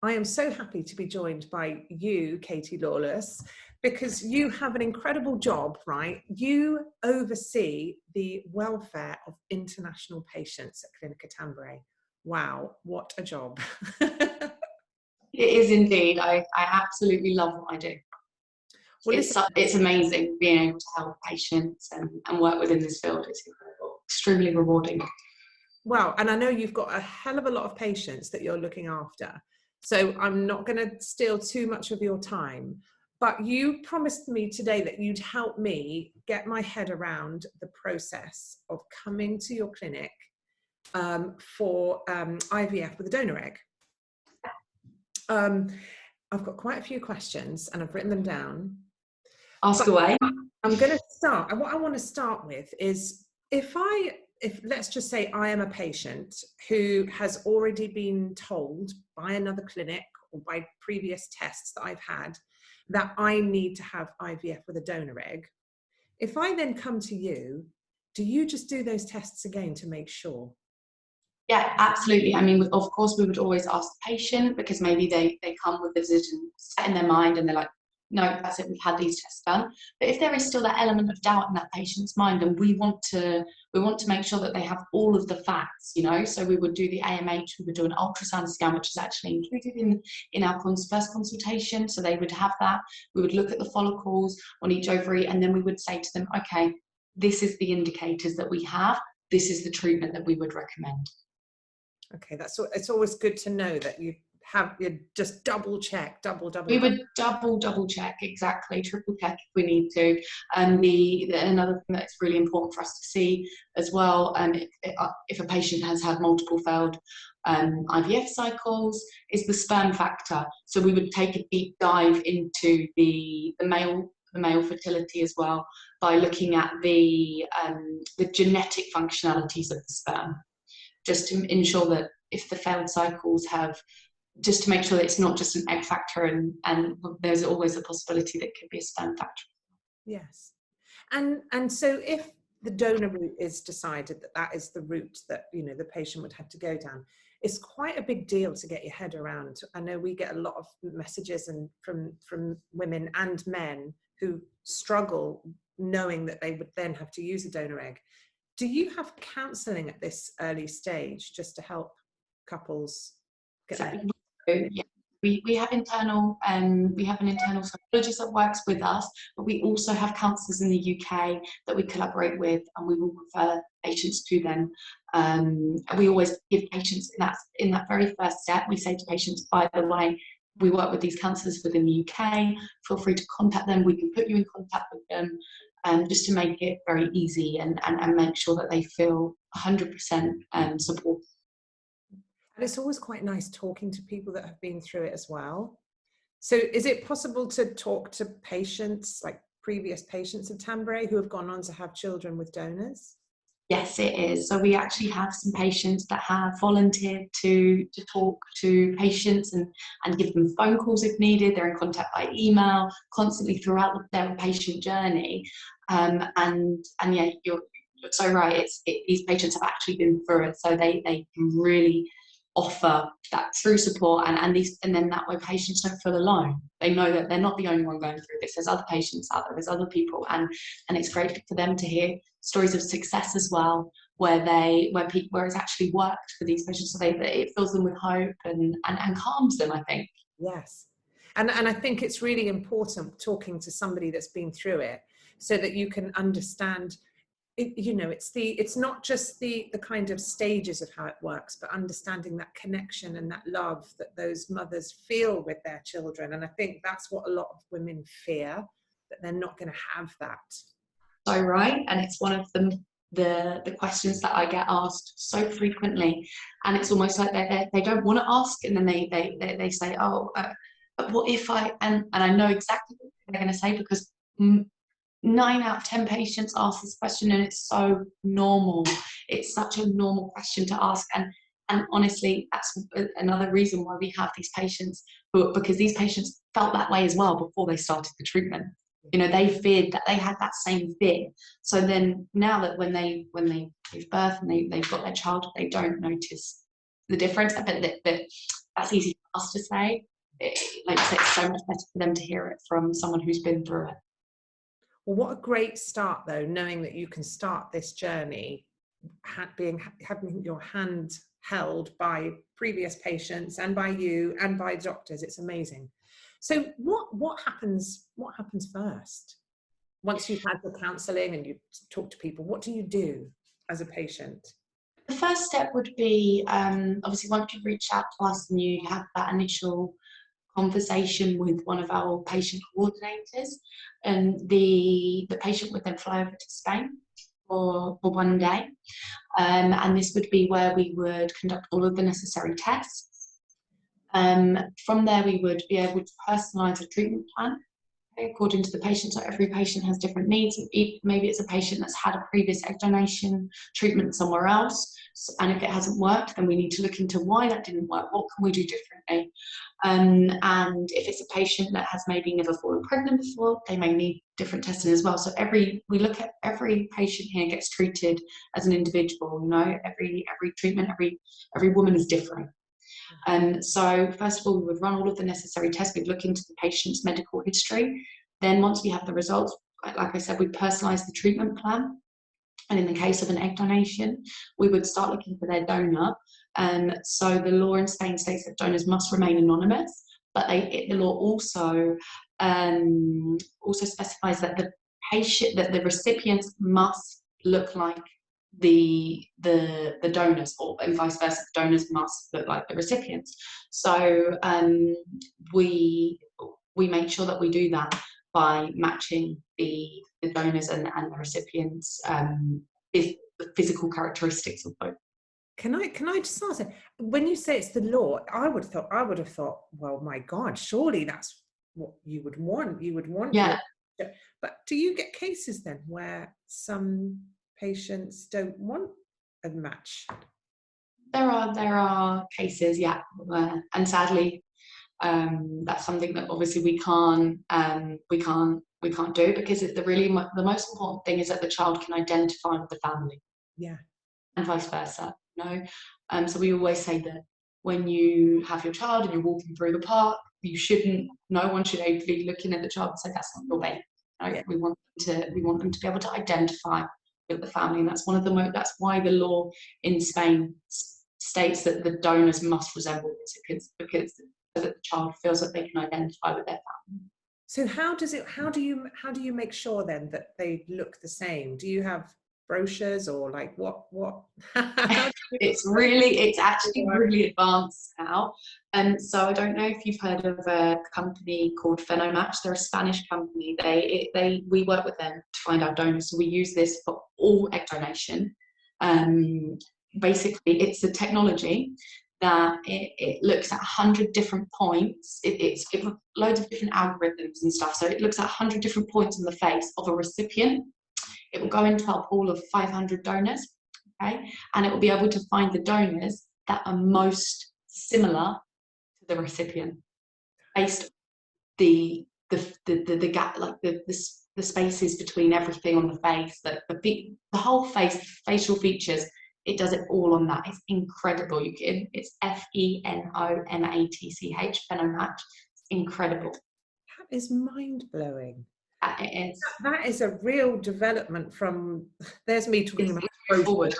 I am so happy to be joined by you, Katie Lawless, because you have an incredible job, right? You oversee the welfare of international patients at Clinica Tambre. Wow, what a job. It is indeed. I absolutely love what I do. Well, It's amazing being able to help patients and work within this field. It's incredible, extremely rewarding. Well, and I know you've got a hell of a lot of patients that you're looking after. So I'm not going to steal too much of your time, but you promised me today that you'd help me get my head around the process of coming to your clinic for IVF with a donor egg. I've got quite a few questions and I've written them down. Ask away. I'm going to start, and what I want to start with is if let's just say I am a patient who has already been told by another clinic or by previous tests that I've had that I need to have IVF with a donor egg. If I then come to you, do you just do those tests again to make sure? Yeah, absolutely. I mean, of course, we would always ask the patient because maybe they come with the decision set in their mind and they're like, no, that's it, we've had these tests done. But if there is still that element of doubt in that patient's mind, and we want to make sure that they have all of the facts, you know, so we would do the AMH, we would do an ultrasound scan, which is actually included in our first consultation. So they would have that. We would look at the follicles on each ovary, and then we would say to them, okay, this is the indicators that we have. This is the treatment that we would recommend. Okay, it's always good to know that you just double check. We would double check, exactly, triple check if we need to. And another thing that's really important for us to see as well, if a patient has had multiple failed IVF cycles, is the sperm factor. So we would take a deep dive into the male fertility as well by looking at the genetic functionalities of the sperm, just to ensure that if the failed cycles have, just to make sure that it's not just an egg factor, and there's always a possibility that it could be a sperm factor. Yes. And so if the donor route is decided that is the route that, you know, the patient would have to go down, it's quite a big deal to get your head around. I know we get a lot of messages from women and men who struggle knowing that they would then have to use a donor egg. Do you have counselling at this early stage just to help couples get there? Yeah. We have an internal psychologist that works with us, but we also have counsellors in the UK that we collaborate with, and we will refer patients to them. We always give patients in that very first step, we say to patients, by the way, we work with these counsellors within the UK, feel free to contact them, we can put you in contact with them, just to make it very easy and make sure that they feel 100% support. And it's always quite nice talking to people that have been through it as well. So is it possible to talk to patients, like previous patients of Tambre who have gone on to have children with donors? Yes, it is. So we actually have some patients that have volunteered to talk to patients and give them phone calls if needed. They're in contact by email constantly throughout their patient journey. And yeah, you're so right. These patients have actually been through it, so they can really offer that through support, and then that way patients don't feel alone. They know that they're not the only one going through this. There's other patients out there, there's other people, and it's great for them to hear stories of success as well, where it's actually worked for these patients, so it fills them with hope and calms them, I think. Yes, and I think it's really important talking to somebody that's been through it, so that you can understand. You know, it's not just the kind of stages of how it works, but understanding that connection and that love that those mothers feel with their children. And I think that's what a lot of women fear, that they're not going to have that. So right, and it's one of the questions that I get asked so frequently, and it's almost like they don't want to ask, and then they say, oh, but what if and I know exactly what they're going to say, because 9 out of 10 patients ask this question, and it's so normal. It's such a normal question to ask, and honestly, that's another reason why we have these patients, because these patients felt that way as well before they started the treatment. You know, they feared that, they had that same fear. So then now that when they give birth and they've got their child, they don't notice the difference. But that's easy for us to say. Like I said, it's so much better for them to hear it from someone who's been through it. Well, what a great start, though, knowing that you can start this journey having your hand held by previous patients and by you and by doctors. It's amazing. So what happens first? Once you've had the counselling and you talk to people, what do you do as a patient? The first step would be, obviously, once you've reached out to us and you have that initial conversation with one of our patient coordinators, and the patient would then fly over to Spain for 1 day. And this would be where we would conduct all of the necessary tests. From there, we would be able to personalise a treatment plan according to the patient. So every patient has different needs. Maybe it's a patient that's had a previous egg donation treatment somewhere else, and if it hasn't worked, then we need to look into why that didn't work. What can we do differently? And if it's a patient that has maybe never fallen pregnant before, they may need different testing as well. So we look at every patient here gets treated as an individual. You know, every treatment, every woman is different. So first of all, we would run all of the necessary tests. We'd look into the patient's medical history. Then once we have the results, like I said, we personalise the treatment plan. And in the case of an egg donation, we would start looking for their donor. So the law in Spain states that donors must remain anonymous, but the law also specifies that the recipients must look like the donors, and vice versa. The donors must look like the recipients. So we make sure that we do that by matching the donors and the recipients' physical characteristics of both. Can I just ask, when you say it's the law, I would have thought, well, my God, surely that's what you would want. You would want, yeah. But do you get cases then where some patients don't want a match? There are cases, yeah, and sadly, that's something that obviously we can't do, because the most important thing is that the child can identify with the family. Yeah. And vice versa. So we always say that when you have your child and you're walking through the park, no one should be looking at the child and say, that's not your baby. Right? Yeah. We want them to be able to identify with the family, and that's why the law in Spain states that the donors must resemble recipients, because so that the child feels that they can identify with their family. So how do you make sure then that they look the same? Do you have brochures, or like what? It's actually really advanced now. So I don't know if you've heard of a company called Phenomatch. They're a Spanish company. We work with them to find our donors. So we use this for all egg donation. Basically, it's a technology that it looks at 100 different points. It's loads of different algorithms and stuff. So it looks at 100 different points on the face of a recipient. It will go into our pool of 500 donors, okay? And it will be able to find the donors that are most similar to the recipient, based on the gap, like the spaces between everything on the face, the whole face, facial features. It does it all on that. It's incredible. It's Phenomatch, Phenomatch. It's incredible. That is mind-blowing. It is. That is a real development from, there's me talking about forward.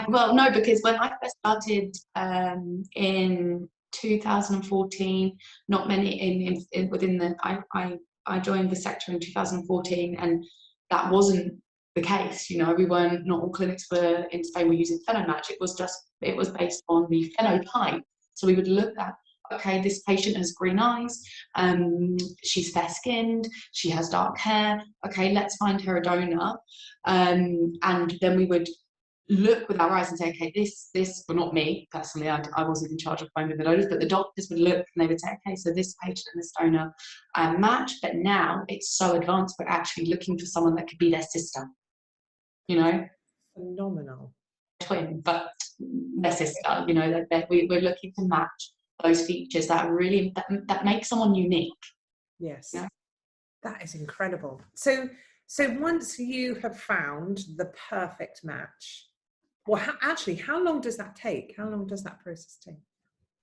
Well, no, because when I first started in 2014, not many I joined the sector in 2014, and that wasn't the case. Not all clinics in Spain were using Phenomatch. It was based on the phenotype. So we would look at, okay, this patient has green eyes, she's fair-skinned, she has dark hair, okay, let's find her a donor. And then we would look with our eyes and say, okay, this, well, not me personally, I wasn't in charge of finding the donors, but the doctors would look and they would say, okay, so this patient and this donor match, but now it's so advanced, we're actually looking for someone that could be their sister, Phenomenal. Twin, but their sister, we're looking to match those features that really that make someone unique. Yes. That is incredible. So once you have found the perfect match, well, how long does that take? How long does that process take?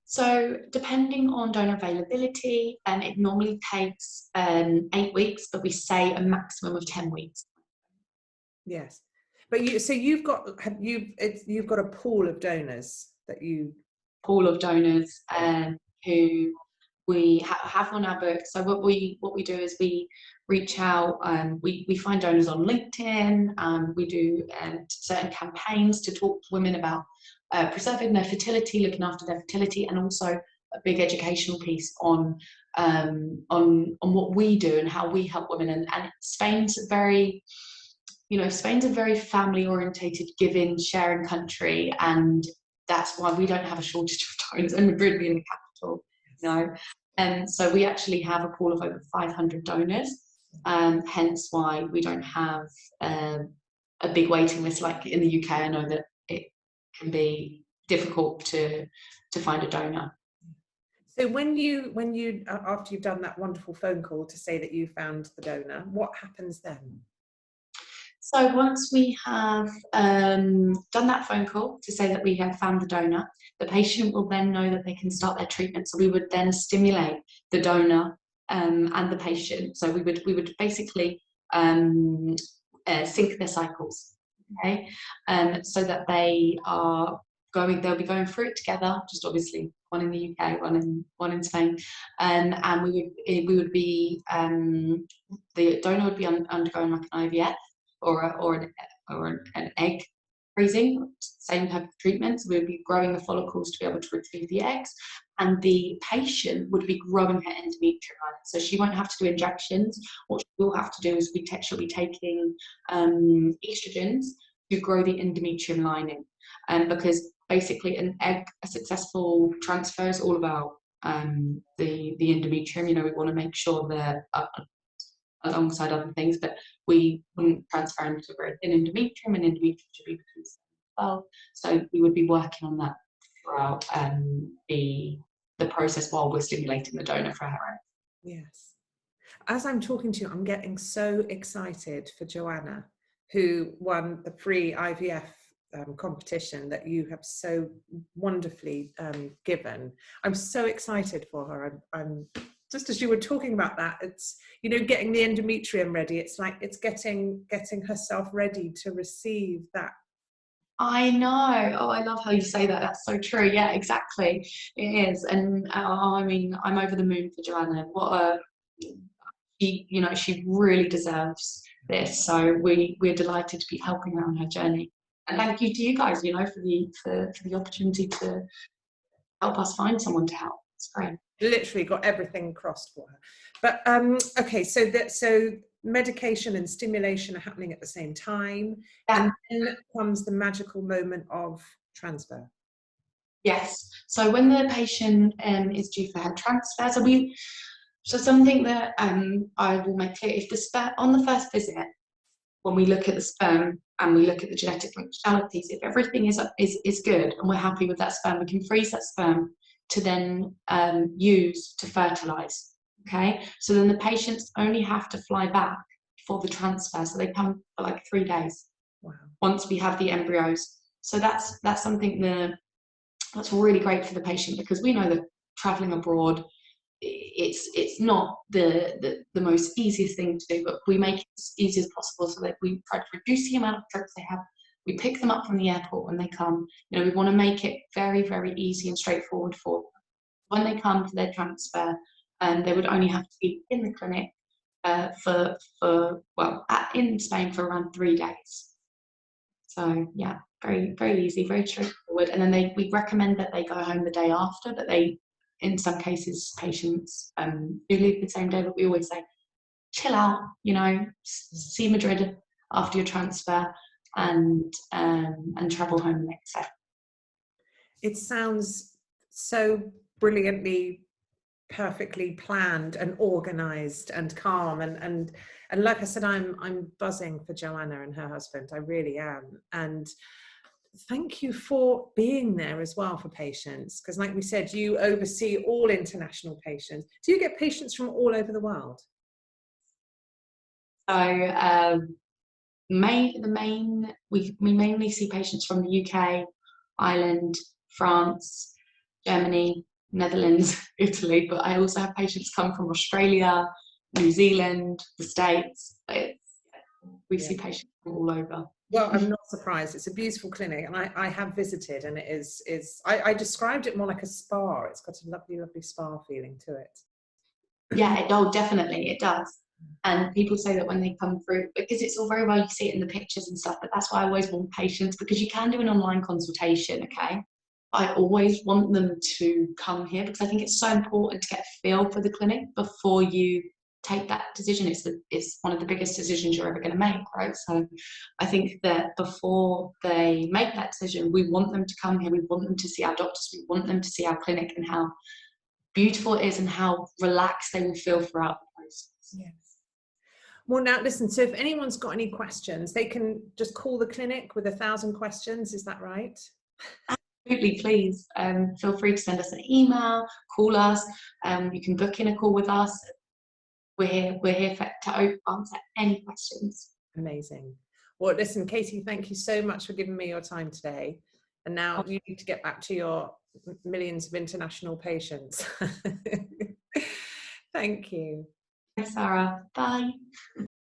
So depending on donor availability, it normally takes 8 weeks, but we say a maximum of 10 weeks. Yes, but you've got you've got a pool of donors that you Pool of donors who we have on our books. So what we do is we reach out, we find donors on LinkedIn, we do certain campaigns to talk to women about preserving their fertility, looking after their fertility, and also a big educational piece on what we do and how we help women. And Spain's very, Spain's a very family orientated, giving, sharing country, and that's why we don't have a shortage of donors, and Madrid being the capital, And so we actually have a pool of over 500 donors, hence why we don't have a big waiting list like in the UK. I know that it can be difficult to find a donor. So when you after you've done that wonderful phone call to say that you found the donor, what happens then? So once we have done that phone call to say that we have found the donor, the patient will then know that they can start their treatment. So we would then stimulate the donor and the patient. So we would basically sync their cycles, okay, so that they'll be going through it together. Just obviously one in the UK, one in Spain, and we would be the donor would be undergoing like an IVF or an egg freezing, same type of treatment. So we would be growing the follicles to be able to retrieve the eggs, and the patient would be growing her endometrium lining. So she won't have to do injections. What she will have to do is she'll be taking estrogens to grow the endometrium lining, because basically a successful transfer is all about the endometrium. We want to make sure that alongside other things, but we wouldn't transfer into an endometrium, and endometrium should be between 7 and 12. So we would be working on that throughout the process while we're stimulating the donor for her own. Yes. As I'm talking to you, I'm getting so excited for Joanna, who won the free IVF competition that you have so wonderfully given. I'm so excited for her. I'm just as you were talking about that, it's getting the endometrium ready. It's like it's getting herself ready to receive that. I know. Oh, I love how you say that. That's so true. Yeah, exactly. It is. And I mean, I'm over the moon for Joanna. She really deserves this. So we're delighted to be helping her on her journey. And thank you to you guys, for the opportunity to help us find someone to help. It's great. Literally got everything crossed for her. But okay, so medication and stimulation are happening at the same time, Yeah. and then comes the magical moment of transfer. Yes. So when the patient is due for her transfer, so something that I will make clear, if on the first visit, when we look at the sperm and we look at the genetic functionalities, if everything is good and we're happy with that sperm, we can freeze that sperm to then use to fertilize. Okay, so then the patients only have to fly back for the transfer, so they come for like 3 days. Wow. Once we have the embryos. So that's something that's really great for the patient, because we know that traveling abroad, it's not the most easiest thing to do, but we make it as easy as possible, so that we try to reduce the amount of trips they have. We pick them up from the airport when they come. We want to make it very, very easy and straightforward for them. When they come for their transfer, they would only have to be in the clinic in Spain for around 3 days. So yeah, very, very easy, very straightforward. And then we recommend that they go home the day after, but in some cases, patients do leave the same day, but we always say, chill out, see Madrid after your transfer, and travel home the next day. It sounds so brilliantly, perfectly planned and organized and calm, and like I said, I'm buzzing for Joanna and her husband. I really am. And thank you for being there as well for patients, because like we said, you oversee all international patients. Do you get patients from all over the world? So we mainly see patients from the UK, Ireland, France, Germany, Netherlands, Italy, but I also have patients come from Australia, New Zealand, the States. We Yeah. see patients from all over. Well, I'm not surprised. It's a beautiful clinic, and I have visited, and it I described it more like a spa. It's got a lovely, lovely spa feeling to it. Yeah, definitely, it does. And people say that when they come through, because it's all very well, you see it in the pictures and stuff, but that's why I always want patients, because you can do an online consultation, okay? I always want them to come here because I think it's so important to get a feel for the clinic before you take that decision. It's one of the biggest decisions you're ever going to make, right? So I think that before they make that decision, we want them to come here. We want them to see our doctors. We want them to see our clinic and how beautiful it is and how relaxed they will feel throughout the process. Yes. Well, now listen, so if anyone's got any questions, they can just call the clinic with 1,000 questions. Is that right? Absolutely, please feel free to send us an email, call us. You can book in a call with us. We're here to answer any questions. Amazing. Well, listen, Katie, thank you so much for giving me your time today. And now you need to get back to your millions of international patients. Thank you. Thanks, Sarah. Bye.